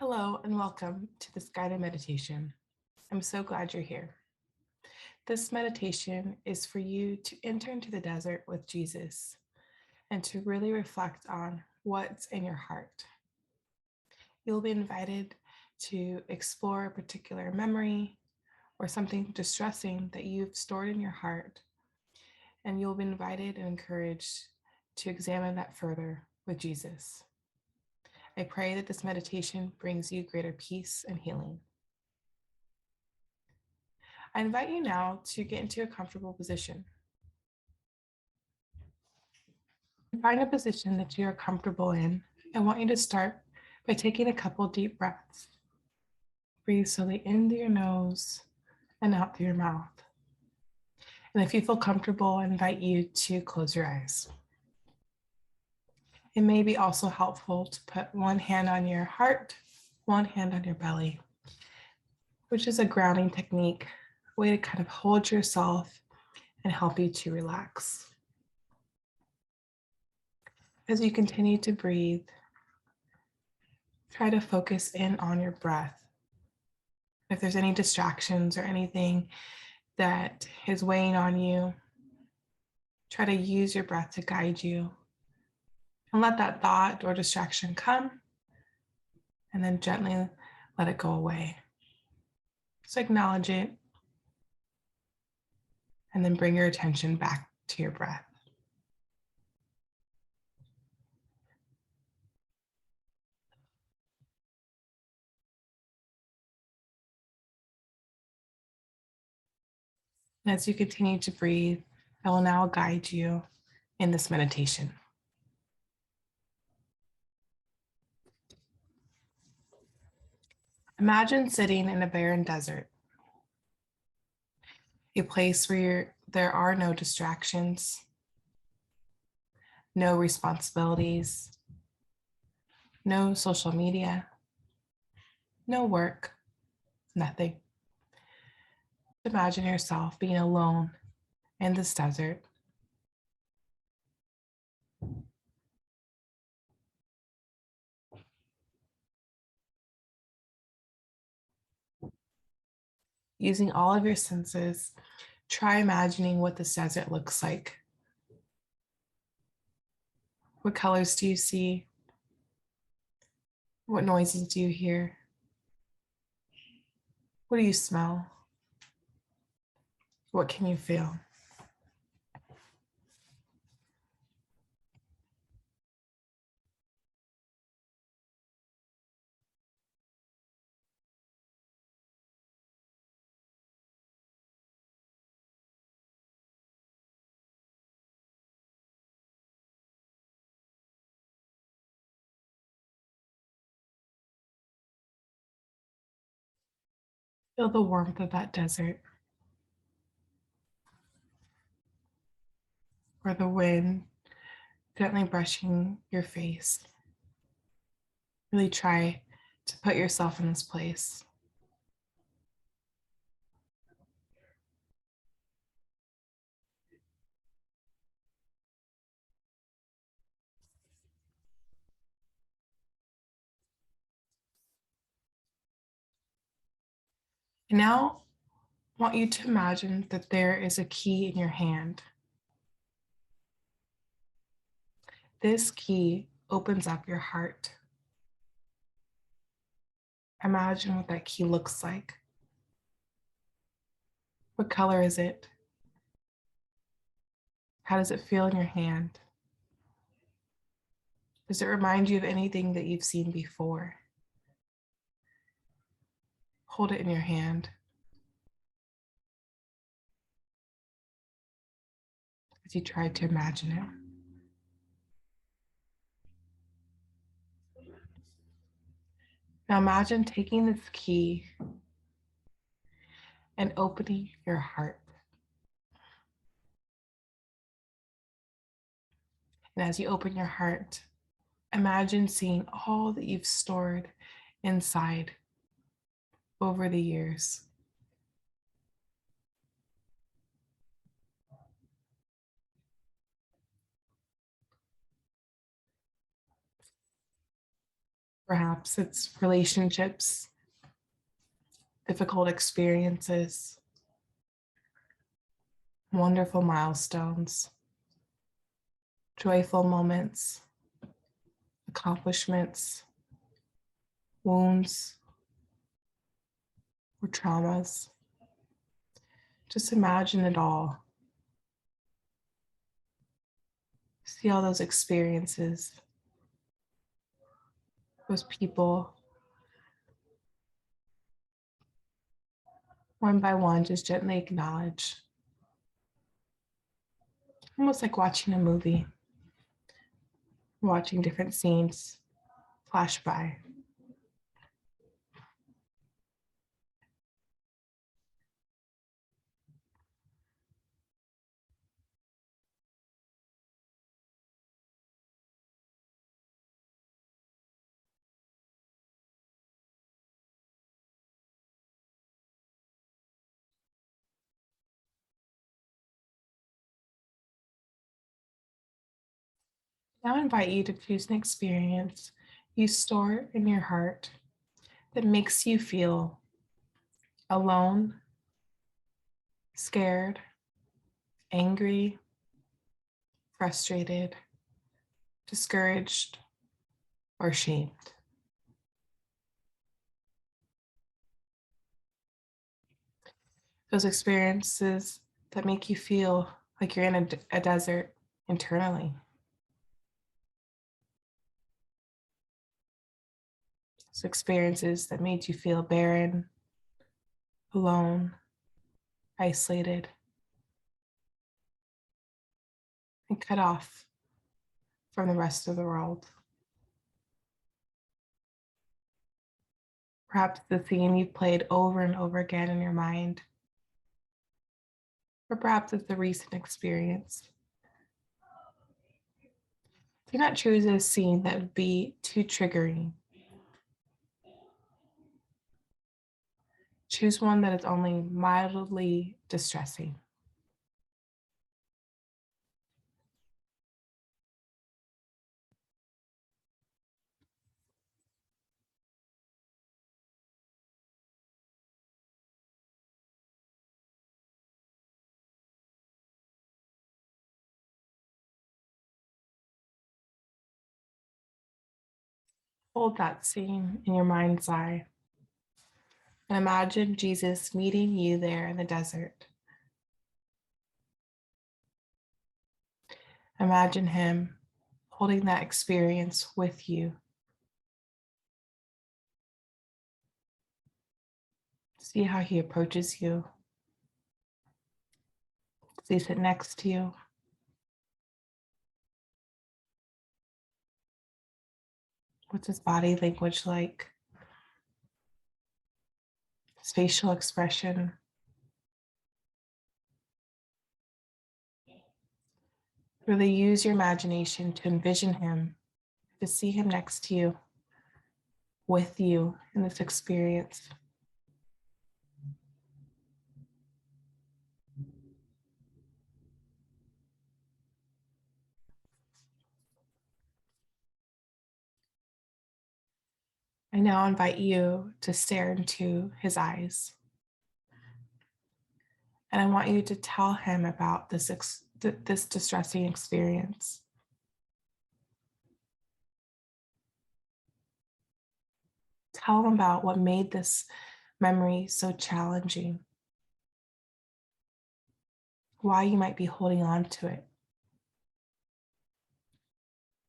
Hello and welcome to this guided meditation. I'm so glad you're here. This meditation is for you to enter into the desert with Jesus and to really reflect on what's in your heart. You'll be invited to explore a particular memory or something distressing that you've stored in your heart, and you'll be invited and encouraged to examine that further with Jesus. I pray that this meditation brings you greater peace and healing. I invite you now to get into a comfortable position. Find a position that you are comfortable in. I want you to start by taking a couple deep breaths. Breathe slowly in through your nose and out through your mouth. And if you feel comfortable, I invite you to close your eyes. It may be also helpful to put one hand on your heart, one hand on your belly, which is a grounding technique, a way to kind of hold yourself and help you to relax. As you continue to breathe, try to focus in on your breath. If there's any distractions or anything that is weighing on you, try to use your breath to guide you. And let that thought or distraction come, and then gently let it go away. So acknowledge it, and then bring your attention back to your breath. And as you continue to breathe, I will now guide you in this meditation. Imagine sitting in a barren desert, a place where there are no distractions, no responsibilities, no social media, no work, nothing. Imagine yourself being alone in this desert. Using all of your senses, try imagining what this desert looks like. What colors do you see? What noises do you hear? What do you smell? What can you feel? Feel the warmth of that desert, or the wind gently brushing your face. Really try to put yourself in this place. And now I want you to imagine that there is a key in your hand. This key opens up your heart. Imagine what that key looks like. What color is it? How does it feel in your hand? Does it remind you of anything that you've seen before? Hold it in your hand as you try to imagine it. Now imagine taking this key and opening your heart. And as you open your heart, imagine seeing all that you've stored inside over the years. Perhaps it's relationships, difficult experiences, wonderful milestones, joyful moments, accomplishments, wounds, or traumas. Just imagine it all. See all those experiences, those people, one by one, just gently acknowledge. Almost like watching a movie, watching different scenes flash by. Now I invite you to choose an experience you store in your heart that makes you feel alone, scared, angry, frustrated, discouraged, or shamed. Those experiences that make you feel like you're in a desert internally. Those experiences that made you feel barren, alone, isolated, and cut off from the rest of the world. Perhaps the theme you've played over and over again in your mind, or perhaps it's a recent experience. Do not choose a scene that would be too triggering. Choose one that is only mildly distressing. Hold that scene in your mind's eye and imagine Jesus meeting you there in the desert. Imagine him holding that experience with you. See how he approaches you. Does he sit next to you? What's his body language like? His facial expression? Really use your imagination to envision him, to see him next to you, with you in this experience. I now invite you to stare into his eyes. And I want you to tell him about this distressing experience. Tell him about what made this memory so challenging, why you might be holding on to it,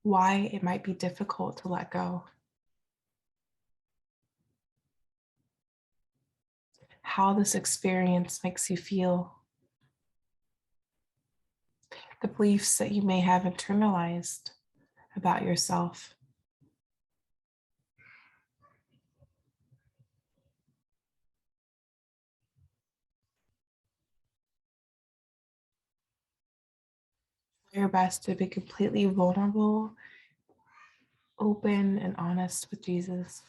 why it might be difficult to let go, how this experience makes you feel, the beliefs that you may have internalized about yourself. Do your best to be completely vulnerable, open, and honest with Jesus.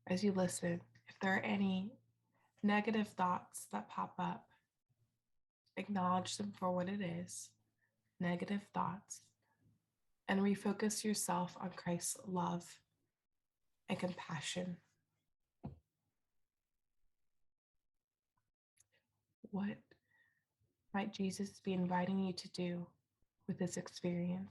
As you listen, if there are any negative thoughts that pop up, acknowledge them for what it is, negative thoughts, and refocus yourself on Christ's love and compassion. What might Jesus be inviting you to do with this experience?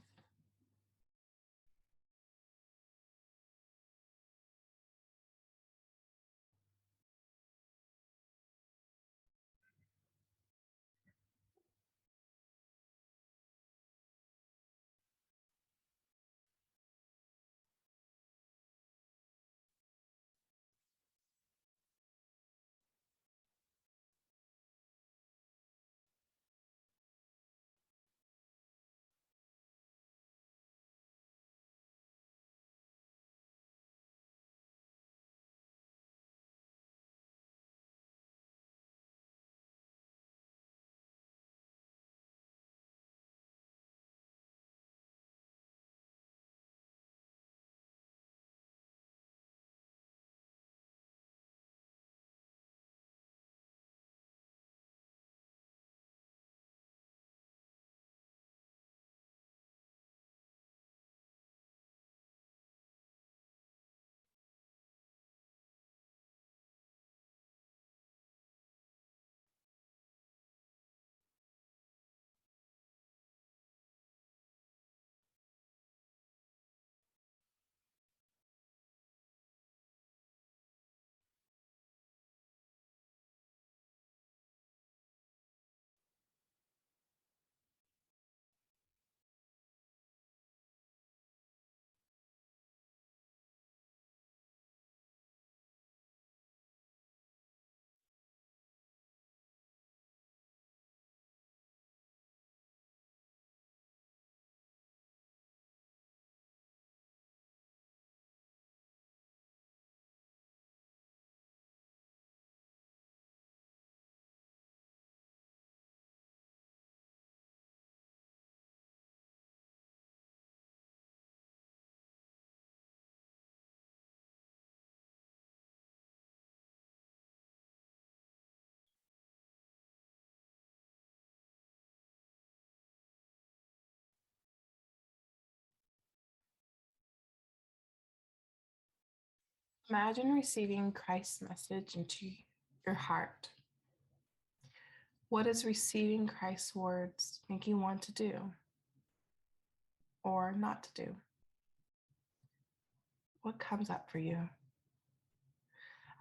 Imagine receiving Christ's message into your heart. What does receiving Christ's words make you want to do or not to do? What comes up for you?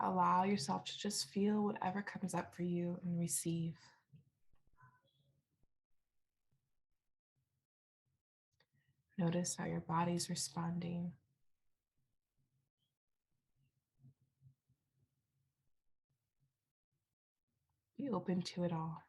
Allow yourself to just feel whatever comes up for you and receive. Notice how your body's responding. Be open to it all.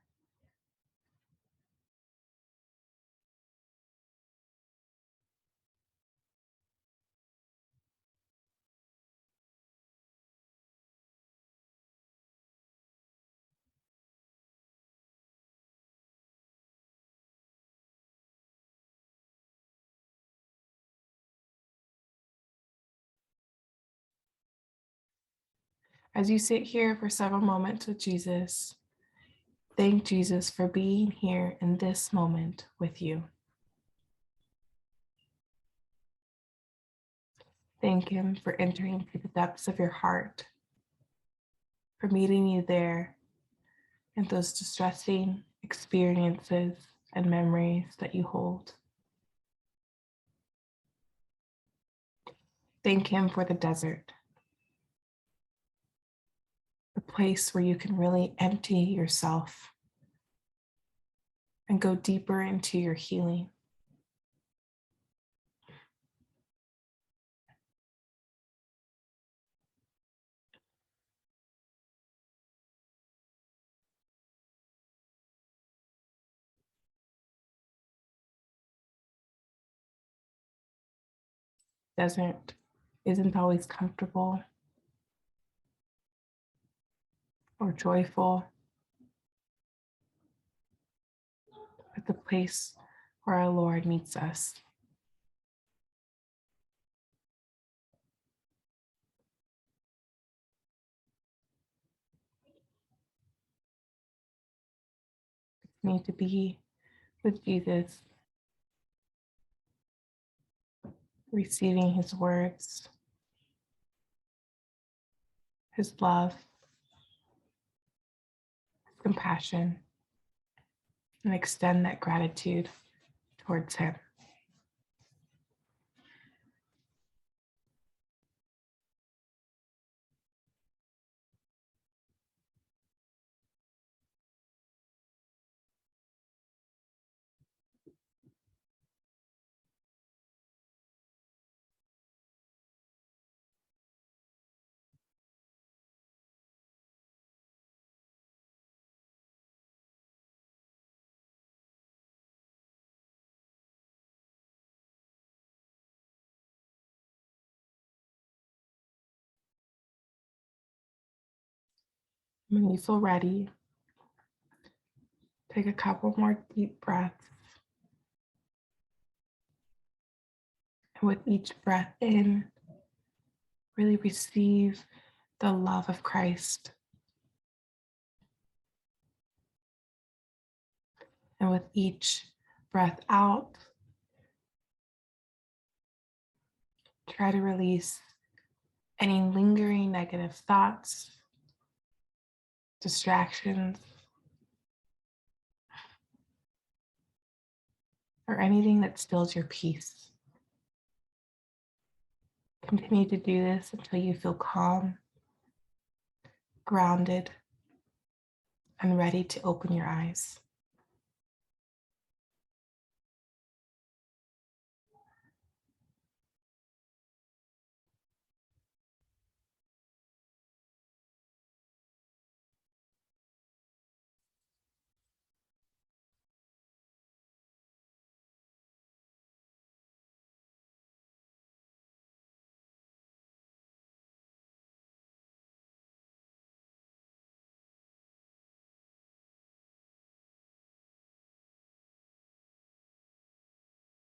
As you sit here for several moments with Jesus, thank Jesus for being here in this moment with you. Thank Him for entering into the depths of your heart, for meeting you there in those distressing experiences and memories that you hold. Thank Him for the desert, the place where you can really empty yourself and go deeper into your healing. Desert isn't always comfortable or joyful, but the place where our Lord meets us. Continue to be with Jesus, receiving his words, his love, his compassion, and extend that gratitude towards him. When you feel ready, take a couple more deep breaths. And with each breath in, really receive the love of Christ. And with each breath out, try to release any lingering negative thoughts, distractions, or anything that steals your peace. Continue to do this until you feel calm, grounded, and ready to open your eyes.